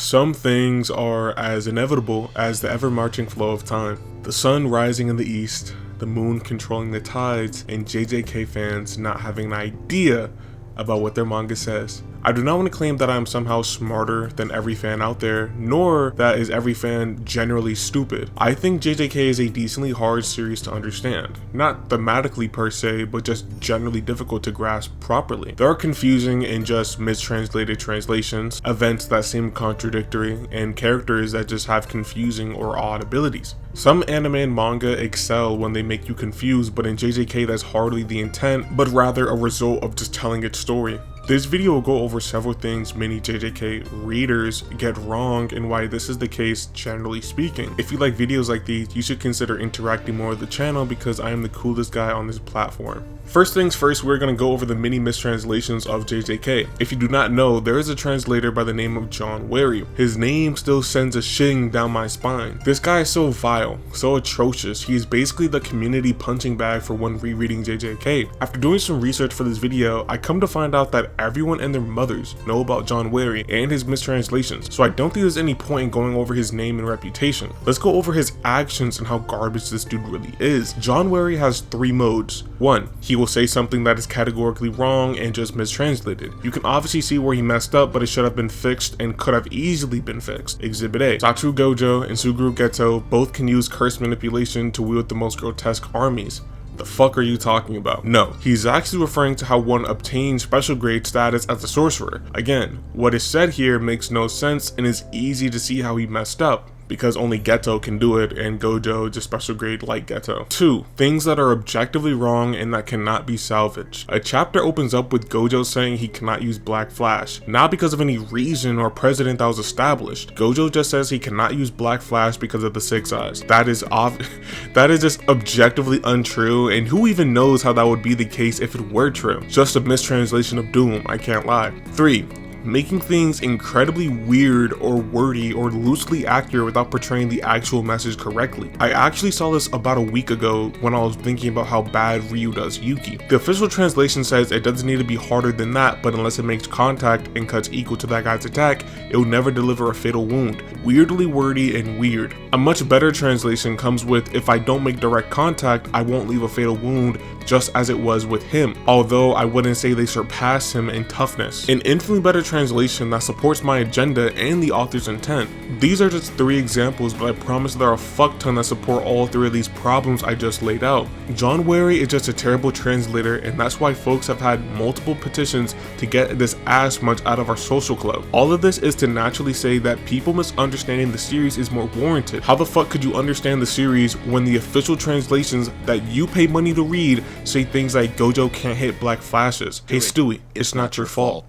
Some things are as inevitable as the ever-marching flow of time. The sun rising in the east, the moon controlling the tides, and JJK fans not having an idea about what their manga says. I do not want to claim that I am somehow smarter than every fan out there, nor that is every fan generally stupid. I think JJK is a decently hard series to understand. Not thematically per se, but just generally difficult to grasp properly. There are confusing and just mistranslated translations, events that seem contradictory, and characters that just have confusing or odd abilities. Some anime and manga excel when they make you confused, but in JJK that's hardly the intent, but rather a result of just telling its story. This video will go over several things many JJK readers get wrong and why this is the case generally speaking. If you like videos like these, you should consider interacting more with the channel because I am the coolest guy on this platform. First things first, we're going to go over the many mistranslations of JJK. If you do not know, there is a translator by the name of John Wary. His name still sends a shing down my spine. This guy is so vile, so atrocious. He is basically the community punching bag for one rereading JJK. After doing some research for this video, I come to find out that everyone and their mothers know about John Wary and his mistranslations, so I don't think there's any point in going over his name and reputation. Let's go over his actions and how garbage this dude really is. John Wary has 3 modes. 1. He will say something that is categorically wrong and just mistranslated. You can obviously see where he messed up, but it should have been fixed and could have easily been fixed. Exhibit A. Satoru Gojo and Suguru Geto both can use curse manipulation to wield the most grotesque armies. The fuck are you talking about? No, he's actually referring to how one obtains special grade status as a sorcerer. Again, what is said here makes no sense and is easy to see how he messed up, because only Geto can do it and Gojo just special grade like Geto. 2. Things that are objectively wrong and that cannot be salvaged. A chapter opens up with Gojo saying he cannot use Black Flash, not because of any reason or precedent that was established. Gojo just says he cannot use Black Flash because of the 6 eyes. That is just objectively untrue, and who even knows how that would be the case if it were true? Just a mistranslation of doom, I can't lie. 3. Making things incredibly weird or wordy or loosely accurate without portraying the actual message correctly. I actually saw this about a week ago when I was thinking about how bad Ryu does Yuki. The official translation says it doesn't need to be harder than that, but unless it makes contact and cuts equal to that guy's attack, it will never deliver a fatal wound. Weirdly wordy and weird. A much better translation comes with, if I don't make direct contact, I won't leave a fatal wound, just as it was with him, although I wouldn't say they surpass him in toughness. An infinitely better translation that supports my agenda and the author's intent. These are just 3 examples, but I promise there are a fuck ton that support all 3 of these problems I just laid out. John Wary is just a terrible translator, and that's why folks have had multiple petitions to get this ass munch out of our social club. All of this is to naturally say that people misunderstanding the series is more warranted. How the fuck could you understand the series when the official translations that you pay money to read say things like Gojo can't hit Black Flashes? Hey Stewie, it's not your fault.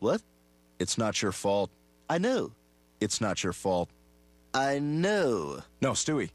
What? It's not your fault. I know. It's not your fault. I know. No, Stewie.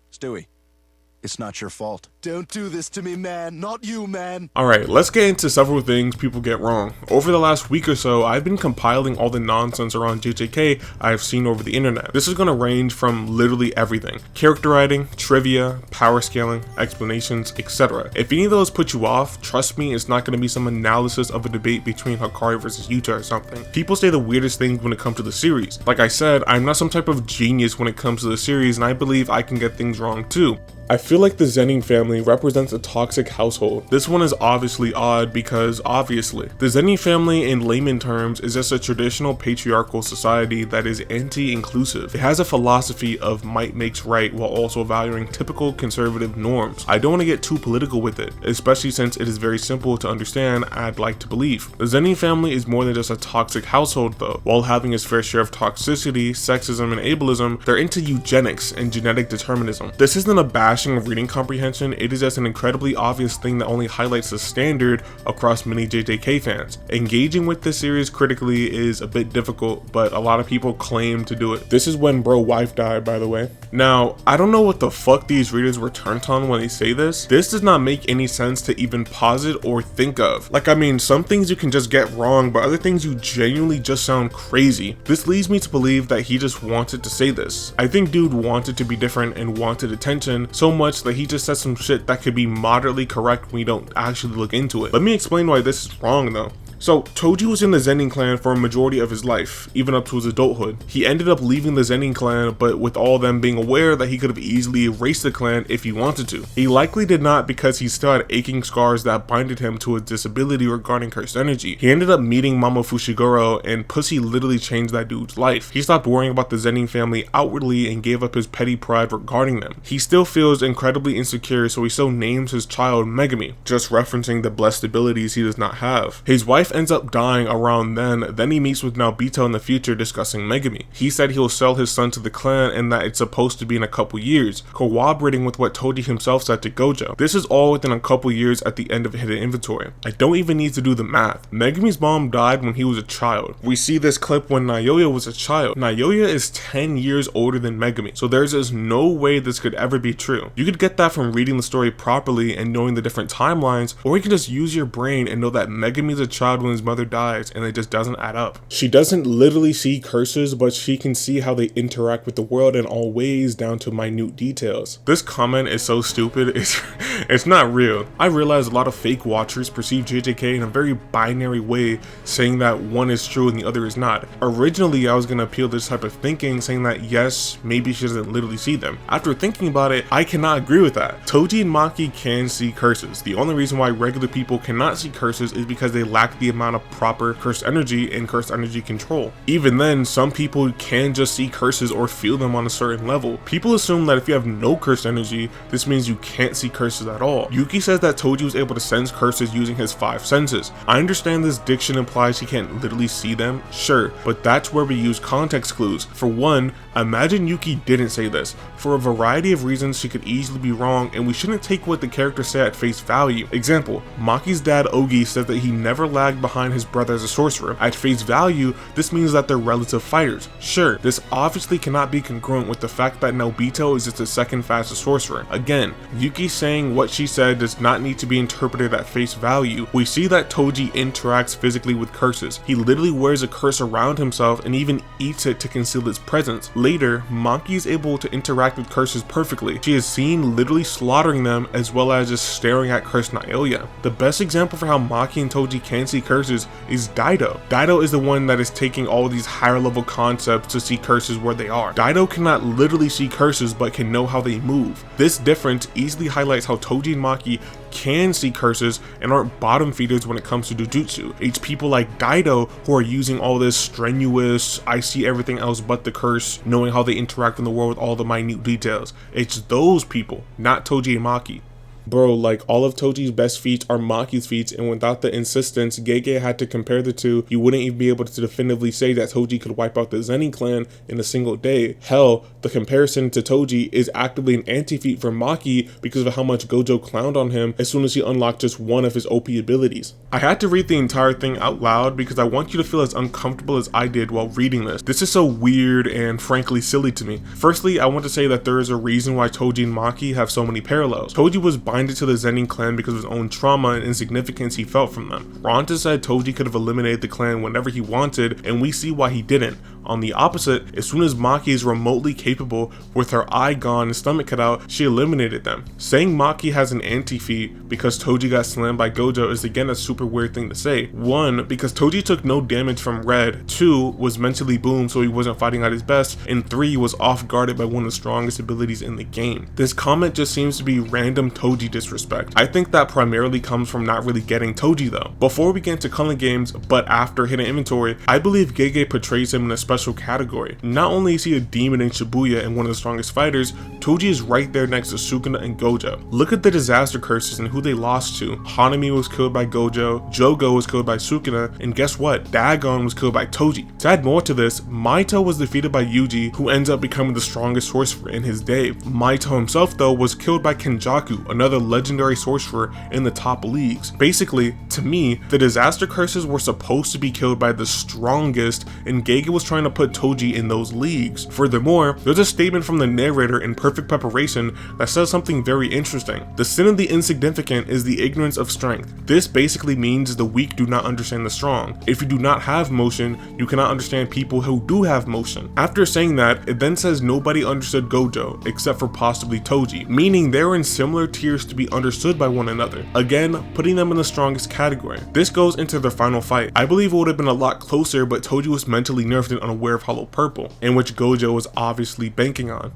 It's not your fault. Don't do this to me, man. Not you, man. Alright, let's get into several things people get wrong. Over the last week or so, I've been compiling all the nonsense around JJK I've seen over the internet. This is going to range from literally everything. Character writing, trivia, power scaling, explanations, etc. If any of those put you off, trust me, it's not going to be some analysis of a debate between Hikari versus Yuta or something. People say the weirdest things when it comes to the series. Like I said, I'm not some type of genius when it comes to the series, and I believe I can get things wrong too. I feel like the Zenin family represents a toxic household. This one is obviously odd because obviously. The Zenin family in layman terms is just a traditional patriarchal society that is anti-inclusive. It has a philosophy of might makes right while also valuing typical conservative norms. I don't want to get too political with it, especially since it is very simple to understand, I'd like to believe. The Zenin family is more than just a toxic household though. While having its fair share of toxicity, sexism, and ableism, they're into eugenics and genetic determinism. This isn't a bashing of reading comprehension, it is just an incredibly obvious thing that only highlights the standard across many JJK fans. Engaging with this series critically is a bit difficult, but a lot of people claim to do it. This is when bro wife died, by the way. Now, I don't know what the fuck these readers were turned on when they say this. This does not make any sense to even posit or think of. Like, I mean, some things you can just get wrong, but other things you genuinely just sound crazy. This leads me to believe that he just wanted to say this. I think dude wanted to be different and wanted attention, so much that he just said some shit that could be moderately correct when you don't actually look into it. Let me explain why this is wrong though. So Toji was in the Zenin clan for a majority of his life, even up to his adulthood. He ended up leaving the Zenin clan, but with all of them being aware that he could have easily erased the clan if he wanted to. He likely did not because he still had aching scars that binded him to a disability regarding cursed energy. He ended up meeting Mama Fushiguro, and pussy literally changed that dude's life. He stopped worrying about the Zenin family outwardly and gave up his petty pride regarding them. He still feels incredibly insecure, so he still names his child Megami, just referencing the blessed abilities he does not have. His wife ends up dying around then he meets with Naobito in the future discussing Megami. He said he'll sell his son to the clan and that it's supposed to be in a couple years, corroborating with what Toji himself said to Gojo. This is all within a couple years at the end of Hidden Inventory. I don't even need to do the math. Megami's mom died when he was a child. We see this clip when Naoya was a child. Naoya is 10 years older than Megami, so there's just no way this could ever be true. You could get that from reading the story properly and knowing the different timelines, or you can just use your brain and know that Megami's a child when his mother dies and it just doesn't add up. She doesn't literally see curses, but she can see how they interact with the world in all ways down to minute details. This comment is so stupid, it's not real. I realize a lot of fake watchers perceive JJK in a very binary way, saying that one is true and the other is not. Originally, I was gonna appeal this type of thinking, saying that yes, maybe she doesn't literally see them. After thinking about it, I cannot agree with that. Toji and Maki can see curses. The only reason why regular people cannot see curses is because they lack the amount of proper cursed energy and cursed energy control. Even then, some people can just see curses or feel them on a certain level. People assume that if you have no cursed energy, this means you can't see curses at all. Yuki says that Toji was able to sense curses using his 5 senses. I understand this diction implies he can't literally see them, sure, but that's where we use context clues. For one, imagine Yuki didn't say this. For a variety of reasons, she could easily be wrong, and we shouldn't take what the character said at face value. Example, Maki's dad Ogi says that he never lagged behind his brother as a sorcerer. At face value, this means that they're relative fighters. Sure, this obviously cannot be congruent with the fact that Naobito is just the second fastest sorcerer. Again, Yuki saying what she said does not need to be interpreted at face value. We see that Toji interacts physically with curses. He literally wears a curse around himself and even eats it to conceal its presence. Later, Maki is able to interact with curses perfectly. She is seen literally slaughtering them as well as just staring at cursed Naoya. The best example for how Maki and Toji can see curses is Daido. Daido is the one that is taking all these higher level concepts to see curses where they are. Daido cannot literally see curses but can know how they move. This difference easily highlights how Toji and Maki can see curses and aren't bottom feeders when it comes to Jujutsu. It's people like Daido who are using all this strenuous, I see everything else but the curse, knowing how they interact in the world with all the minute details. It's those people, not Toji and Maki. Bro, like all of Toji's best feats are Maki's feats, and without the insistence Gege had to compare the two, you wouldn't even be able to definitively say that Toji could wipe out the Zenin clan in a single day. Hell, the comparison to Toji is actively an anti-feat for Maki because of how much Gojo clowned on him as soon as he unlocked just one of his OP abilities. I had to read the entire thing out loud because I want you to feel as uncomfortable as I did while reading this. This is so weird and frankly silly to me. Firstly, I want to say that there is a reason why Toji and Maki have so many parallels. Toji was binded to the Zenin clan because of his own trauma and insignificance he felt from them. Ronta said Toji could have eliminated the clan whenever he wanted, and we see why he didn't. On the opposite, as soon as Maki is remotely capable, with her eye gone and stomach cut out, she eliminated them. Saying Maki has an anti-feat because Toji got slammed by Gojo is again a super weird thing to say. 1, because Toji took no damage from Red, 2, was mentally boomed so he wasn't fighting at his best, and 3, was off guarded by one of the strongest abilities in the game. This comment just seems to be random Toji disrespect. I think that primarily comes from not really getting Toji though. Before we get into Culling Games, but after Hidden Inventory, I believe Gege portrays him in a special category. Not only is he a demon in Shibuya and one of the strongest fighters, Toji is right there next to Sukuna and Gojo. Look at the disaster curses and who they lost to. Hanami was killed by Gojo, Jogo was killed by Sukuna, and guess what? Dagon was killed by Toji. To add more to this, Maito was defeated by Yuji, who ends up becoming the strongest sorcerer in his day. Maito himself though was killed by Kenjaku, another legendary sorcerer in the top leagues. Basically, to me, the disaster curses were supposed to be killed by the strongest, and Gege was trying to put Toji in those leagues. Furthermore, there's a statement from the narrator in Perfect Preparation that says something very interesting. The sin of the insignificant is the ignorance of strength. This basically means the weak do not understand the strong. If you do not have motion, you cannot understand people who do have motion. After saying that, it then says nobody understood Gojo except for possibly Toji, meaning they're in similar tiers to be understood by one another, again putting them in the strongest category. This goes into their final fight. I believe it would have been a lot closer, but Toji was mentally nerfed and unaware of Hollow Purple, in which Gojo was obviously banking on.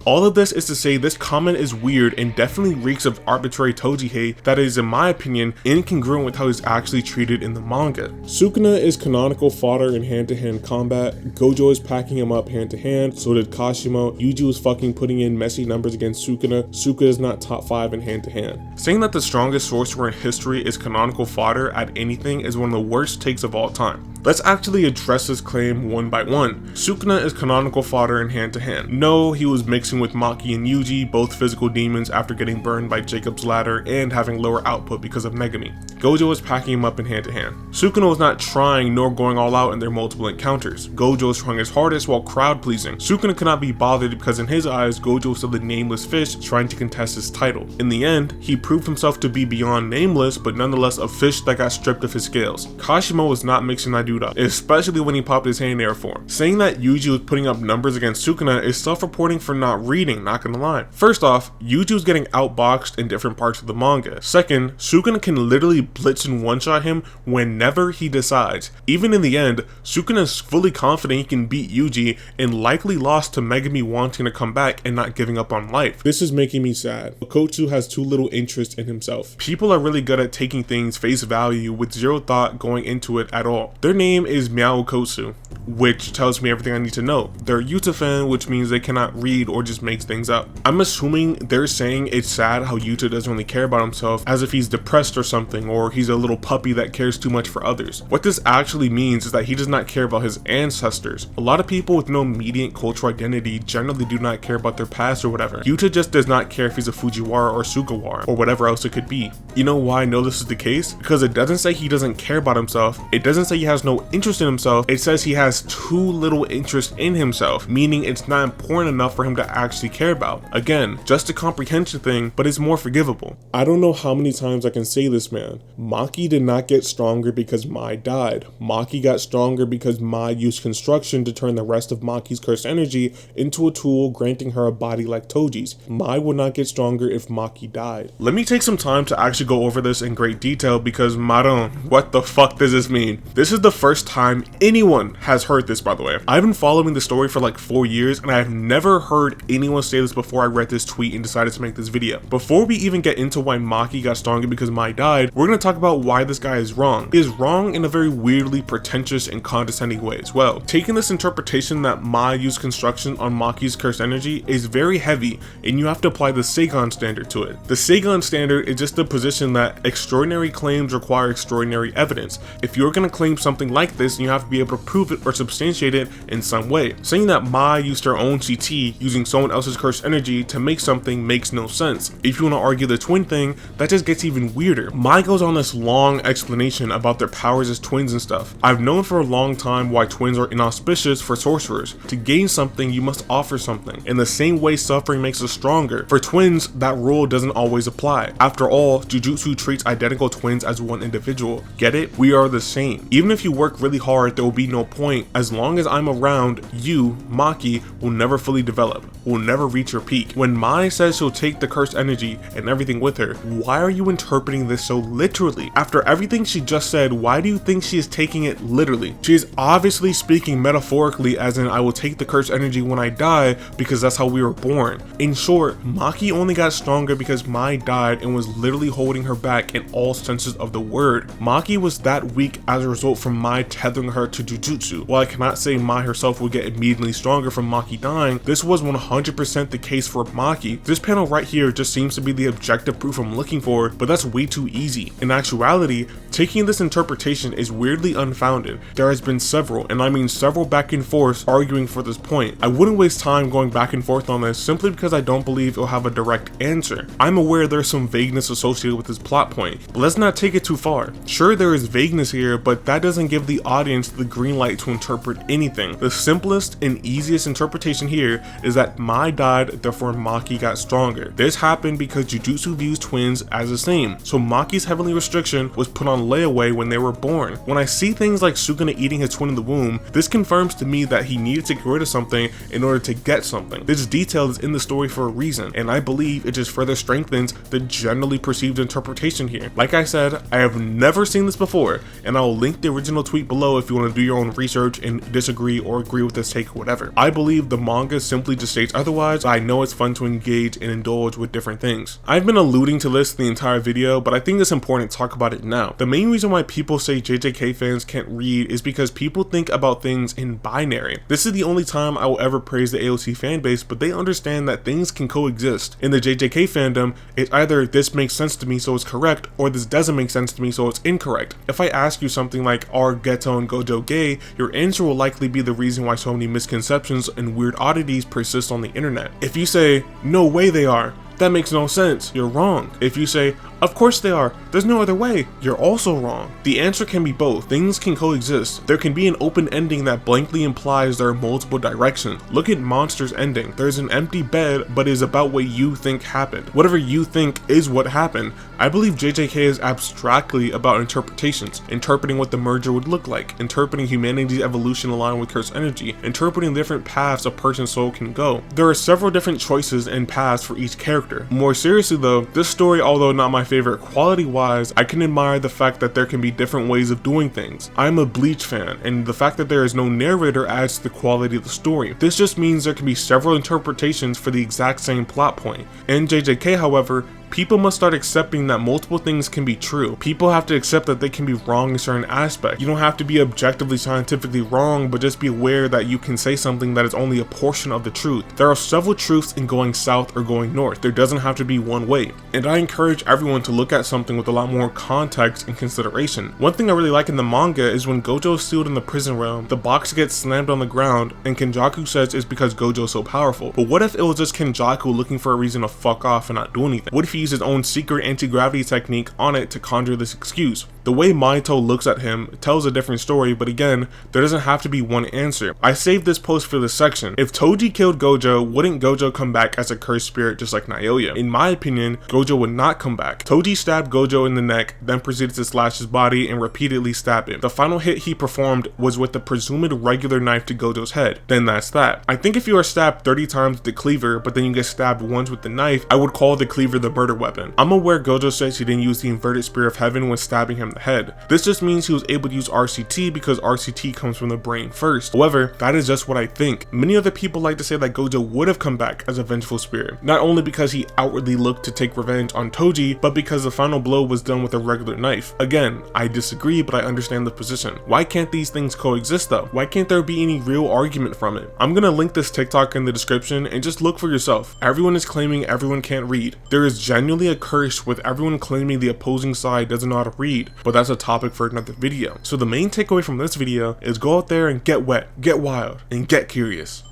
All of this is to say this comment is weird and definitely reeks of arbitrary Toji hate that is, in my opinion, incongruent with how he's actually treated in the manga. Sukuna is canonical fodder in hand-to-hand combat, Gojo is packing him up hand-to-hand, so did Kashimo, Yuji was fucking putting in messy numbers against Sukuna, Suka is not top 5 in hand-to-hand. Saying that the strongest sorcerer in history is canonical fodder at anything is one of the worst takes of all time. Let's actually address this claim one by one. Sukuna is canonical fodder in hand-to-hand. No, he was mixing with Maki and Yuji, both physical demons after getting burned by Jacob's ladder and having lower output because of Megami. Gojo was packing him up in hand-to-hand. Sukuna was not trying nor going all out in their multiple encounters. Gojo was trying his hardest while crowd-pleasing. Sukuna could not be bothered because in his eyes, Gojo was still the nameless fish trying to contest his title. In the end, he proved himself to be beyond nameless, but nonetheless a fish that got stripped of his scales. Kashimo was not mixing that dude up, especially when he popped his hand in air form. Saying that Yuji was putting up numbers against Sukuna is self-reporting for not reading, not gonna lie. First off, Yuji was getting outboxed in different parts of the manga. Second, Sukuna can literally blitz and one-shot him whenever he decides. Even in the end, Sukuna is fully confident he can beat Yuji and likely lost to Megami wanting to come back and not giving up on life. This is making me sad. Okotsu has too little interest in himself. People are really good at taking things face value with zero thought going into it at all. Their name is Meow Okotsu, which tells me everything I need to know. They're Yuta fan, which means they cannot read or just make things up. I'm assuming they're saying it's sad how Yuta doesn't really care about himself, as if he's depressed or something, or he's a little puppy that cares too much for others. What this actually means is that he does not care about his ancestors. A lot of people with no immediate cultural identity generally do not care about their past or whatever. Yuta just does not care if he's a Fujiwara or Sugawara, or whatever else it could be. You know why I know this is the case? Because it doesn't say he doesn't care about himself, it doesn't say he has no interest in himself, it says he has too little interest in himself, meaning it's not important enough for him to actually care about. Again, just a comprehension thing, but it's more forgivable. I don't know how many times I can say this, man. Maki did not get stronger because Mai died. Maki got stronger because Mai used construction to turn the rest of Maki's cursed energy into a tool, granting her a body like Toji's. Mai would not get stronger if Maki died. Let me take some time to actually go over this in great detail because Maron, what the fuck does this mean? This is the first time anyone has heard this, by the way. I've been following the story for like 4 years and I've never heard anyone say this before I read this tweet and decided to make this video. Before we even get into why Maki got stronger because Mai died, we're going to talk about why this guy is wrong. He is wrong in a very weirdly pretentious and condescending way as well. Taking this interpretation that Mai used construction on Maki's cursed energy is very heavy and you have to apply the Seigan standard to it. The Seigan standard is just the position that extraordinary claims require extraordinary evidence. If you're going to claim something like this, you have to be able to prove it or substantiate it in some way. Saying that Mai used her own CT using someone else's cursed energy to make something makes no sense. If you want to argue the twin thing, that just gets even weirder. Mai goes on this long explanation about their powers as twins and stuff. I've known for a long time why twins are inauspicious for sorcerers. To gain something, you must offer something. In the same way suffering makes us stronger. For twins, that rule doesn't always apply. After all, Jujutsu treats identical twins as one individual. Get it? We are the same. Even if you work really hard, there will be no point. As long as I'm around, you, Maki, will never fully develop, will never reach your peak. When Mai says she'll take the cursed energy and everything with her, why are you interpreting this so literally? After everything she just said, why do you think she is taking it literally? She is obviously speaking metaphorically, as in I will take the cursed energy when I die because that's how we were born. In short, Maki only got stronger because Mai died and was literally holding her back in all senses of the word. Maki was that weak as a result from Mai tethering her to Jujutsu. While I cannot say Mai herself will get immediately stronger from Maki dying, this was 100% the case for Maki. This panel right here just seems to be the objective proof I'm looking for, but that's way too easy. In actuality, taking this interpretation is weirdly unfounded. There has been several, and I mean several back and forth arguing for this point. I wouldn't waste time going back and forth on this simply because I don't believe it'll have a direct answer. I'm aware there's some vagueness associated with this plot point, but let's not take it too far. Sure, there is vagueness here, but that doesn't give give the audience the green light to interpret anything. The simplest and easiest interpretation here is that Mai died, therefore Maki got stronger. This happened because Jujutsu views twins as the same, so Maki's heavenly restriction was put on layaway when they were born. When I see things like Sukuna eating his twin in the womb, this confirms to me that he needed to get rid of something in order to get something. This detail is in the story for a reason, and I believe it just further strengthens the generally perceived interpretation here. Like I said, I have never seen this before, and I'll link the original tweet below if you want to do your own research and disagree or agree with this take or whatever. I believe the manga simply just states otherwise, but I know it's fun to engage and indulge with different things. I've been alluding to this the entire video, but I think it's important to talk about it now. The main reason why people say JJK fans can't read is because people think about things in binary. This is the only time I will ever praise the AOC fanbase, but they understand that things can coexist. In the JJK fandom, it's either this makes sense to me so it's correct, or this doesn't make sense to me so it's incorrect. If I ask you something like, are Geto and Gojo gay, your answer will likely be the reason why so many misconceptions and weird oddities persist on the internet. If you say, no way they are, that makes no sense, you're wrong. If you say, of course they are, there's no other way, you're also wrong. The answer can be both. Things can coexist. There can be an open ending that blankly implies there are multiple directions. Look at Monster's ending. There's an empty bed, but it is about what you think happened. Whatever you think is what happened. I believe JJK is abstractly about interpretations, interpreting what the merger would look like, interpreting humanity's evolution aligned with cursed energy, interpreting different paths a person's soul can go. There are several different choices and paths for each character. More seriously though, this story, although not my favorite quality-wise, I can admire the fact that there can be different ways of doing things. I'm a Bleach fan, and the fact that there is no narrator adds to the quality of the story. This just means there can be several interpretations for the exact same plot point. In JJK, however, people must start accepting that multiple things can be true. People have to accept that they can be wrong in certain aspects. You don't have to be objectively scientifically wrong, but just be aware that you can say something that is only a portion of the truth. There are several truths in going south or going north. There doesn't have to be one way. And I encourage everyone to look at something with a lot more context and consideration. One thing I really like in the manga is when Gojo is sealed in the prison realm, the box gets slammed on the ground, and Kenjaku says it's because Gojo is so powerful. But what if it was just Kenjaku looking for a reason to fuck off and not do anything? What if he used his own secret anti-gravity technique on it to conjure this excuse? The way Mahito looks at him tells a different story, but again, there doesn't have to be one answer. I saved this post for this section. If Toji killed Gojo, wouldn't Gojo come back as a cursed spirit just like Naoya? In my opinion, Gojo would not come back. Toji stabbed Gojo in the neck, then proceeded to slash his body and repeatedly stab him. The final hit he performed was with the presumed regular knife to Gojo's head. Then that's that. I think if you are stabbed 30 times with the cleaver, but then you get stabbed once with the knife, I would call the cleaver the murder weapon. I'm aware Gojo says he didn't use the inverted spear of heaven when stabbing him in the head. This just means he was able to use RCT because RCT comes from the brain first. However, that is just what I think. Many other people like to say that Gojo would have come back as a vengeful spirit, not only because he outwardly looked to take revenge on Toji, but because the final blow was done with a regular knife. Again, I disagree, but I understand the position. Why can't these things coexist though? Why can't there be any real argument from it? I'm gonna link this TikTok in the description and just look for yourself. Everyone is claiming everyone can't read. There is genuinely a curse with everyone claiming the opposing side doesn't know how to read, but that's a topic for another video. So the main takeaway from this video is go out there and get wet, get wild, and get curious.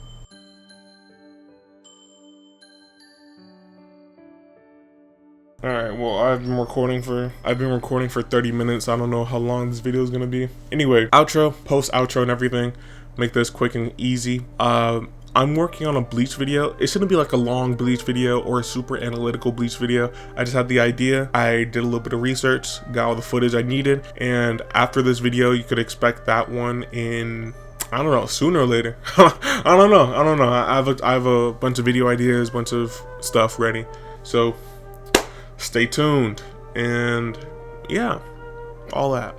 Alright, well, I've been recording for 30 minutes. I don't know how long this video is gonna be. Anyway, outro, post outro and everything. Make this quick and easy. I'm working on a Bleach video. It shouldn't be like a long Bleach video or a super analytical Bleach video. I just had the idea. I did a little bit of research, got all the footage I needed, and after this video, you could expect that one in, I don't know, sooner or later. I don't know. I have a bunch of video ideas, bunch of stuff ready. So stay tuned, and yeah, all that.